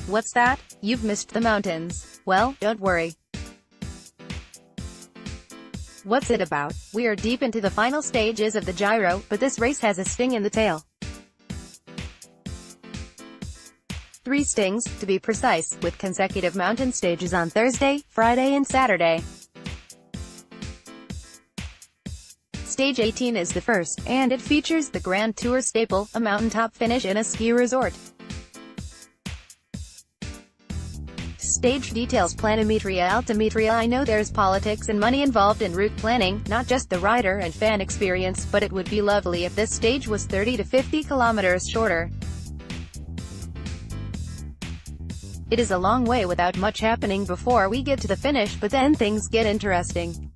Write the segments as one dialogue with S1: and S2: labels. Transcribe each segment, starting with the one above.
S1: What's that? You've missed the mountains. Well, don't worry. What's it about? We are deep into the final stages of the Giro, but this race has a sting in the tail. 3 stings, to be precise, with consecutive mountain stages on Thursday, Friday and Saturday. Stage 18 is the first, and it features the Grand Tour staple, a mountaintop finish in a ski resort. Stage Details Planimetria Altimetria I know there's politics and money involved in route planning, not just the rider and fan experience, but it would be lovely if this stage was 30 to 50 kilometers shorter. It is a long way without much happening before we get to the finish, but then things get interesting.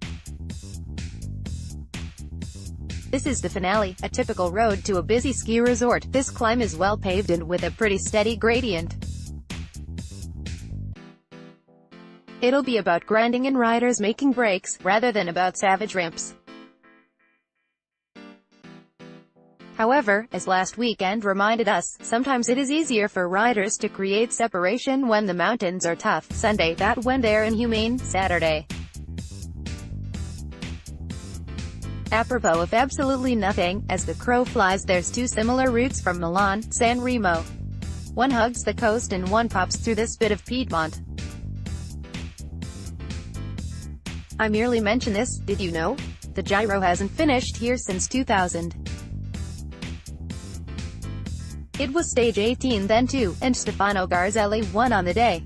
S1: This is the finale, a typical road to a busy ski resort. This climb is well paved and with a pretty steady gradient. It'll be about grinding and riders making breaks, rather than about savage ramps. However, as last weekend reminded us, sometimes it is easier for riders to create separation when the mountains are tough, Sunday, than when they're inhumane, Saturday. Apropos of absolutely nothing, as the crow flies, there's 2 similar routes from Milan, San Remo. One hugs the coast and one pops through this bit of Piedmont. I merely mention this, did you know? The Giro hasn't finished here since 2000. It was stage 18 then too, and Stefano Garzelli won on the day.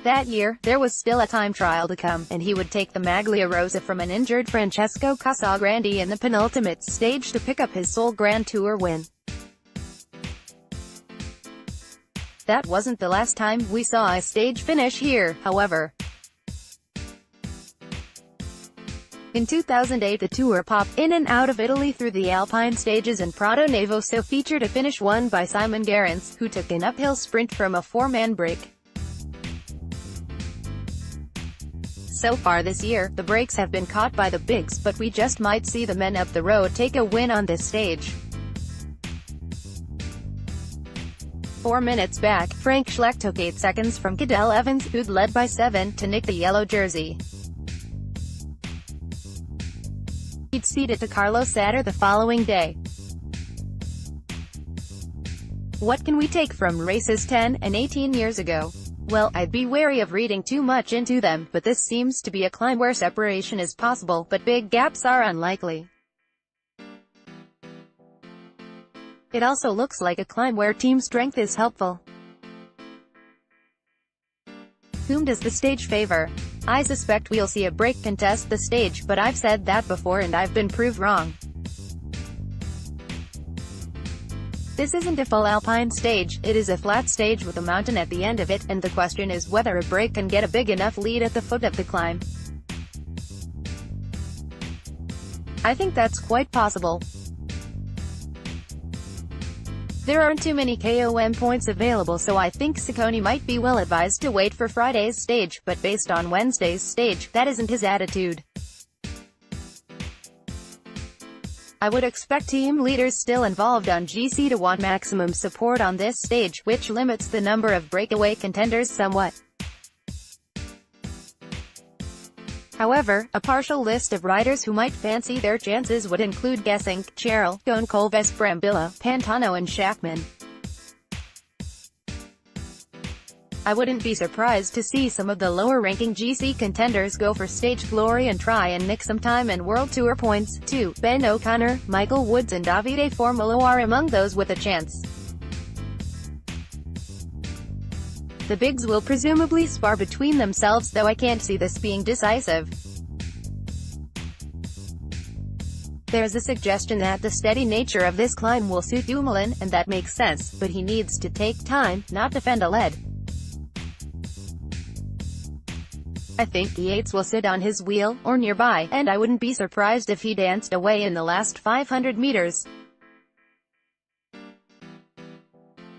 S1: That year, there was still a time trial to come, and he would take the Maglia Rosa from an injured Francesco Casagrande in the penultimate stage to pick up his sole Grand Tour win. That wasn't the last time we saw a stage finish here, however. In 2008 the Tour popped in and out of Italy through the Alpine stages, and Prato Nevoso featured a finish won by Simon Gerrans, who took an uphill sprint from a 4-man break. So far this year, the breaks have been caught by the bigs, but we just might see the men up the road take a win on this stage. 4 minutes back, Frank Schleck took 8 seconds from Cadel Evans, who'd led by 7, to nick the yellow jersey. He'd ceded to Carlos Satter the following day. What can we take from races 10 and 18 years ago? Well, I'd be wary of reading too much into them, but this seems to be a climb where separation is possible, but big gaps are unlikely. It also looks like a climb where team strength is helpful. Whom does the stage favor? I suspect we'll see a break contest the stage, but I've said that before and I've been proved wrong. This isn't a full alpine stage, it is a flat stage with a mountain at the end of it, and the question is whether a break can get a big enough lead at the foot of the climb. I think that's quite possible. There aren't too many KOM points available, so I think Ciccone might be well advised to wait for Friday's stage, but based on Wednesday's stage, that isn't his attitude. I would expect team leaders still involved on GC to want maximum support on this stage, which limits the number of breakaway contenders somewhat. However, a partial list of riders who might fancy their chances would include Gesink, Cheryl, Goncalves, Brambilla, Pantano and Schachmann. I wouldn't be surprised to see some of the lower-ranking GC contenders go for stage glory and try and nick some time and World Tour points, too. Ben O'Connor, Michael Woods and Davide Formolo are among those with a chance. The bigs will presumably spar between themselves, though I can't see this being decisive. There's a suggestion that the steady nature of this climb will suit Dumoulin, and that makes sense, but he needs to take time, not defend a lead. I think Yates will sit on his wheel, or nearby, and I wouldn't be surprised if he danced away in the last 500 meters.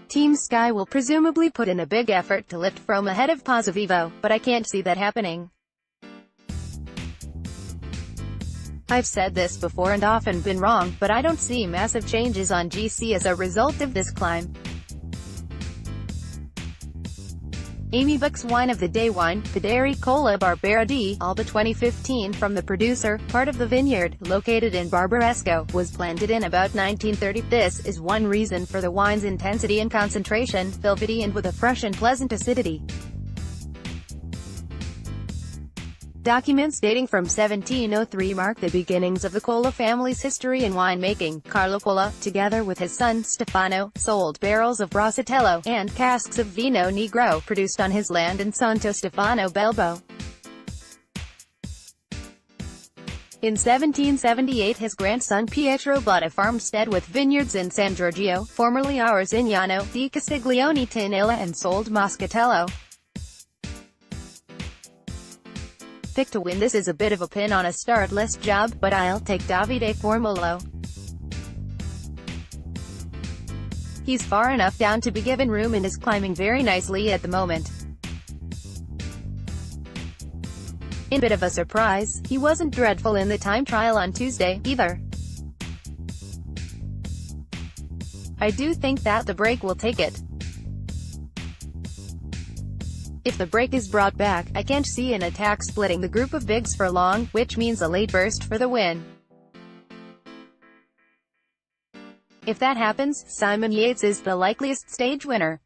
S1: Team Sky will presumably put in a big effort to lift Froome ahead of Pozzovivo, but I can't see that happening. I've said this before and often been wrong, but I don't see massive changes on GC as a result of this climb. Amy Buck's Wine of the Day wine, Federicola Barbera di Alba 2015 from the producer, part of the vineyard, located in Barbaresco, was planted in about 1930. This is one reason for the wine's intensity and concentration, velvety and with a fresh and pleasant acidity. Documents dating from 1703 mark the beginnings of the Cola family's history in winemaking. Carlo Cola, together with his son Stefano, sold barrels of Rosatello, and casks of Vino Negro, produced on his land in Santo Stefano Belbo. In 1778 his grandson Pietro bought a farmstead with vineyards in San Giorgio, formerly Arzignano, di Castiglione Tinella, and sold Moscatello. Pick to win. This is a bit of a pin on a start list job, but I'll take Davide Formolo. He's far enough down to be given room and is climbing very nicely at the moment. In a bit of a surprise, he wasn't dreadful in the time trial on Tuesday, either. I do think that the break will take it. If the break is brought back, I can't see an attack splitting the group of bigs for long, which means a late burst for the win. If that happens, Simon Yates is the likeliest stage winner.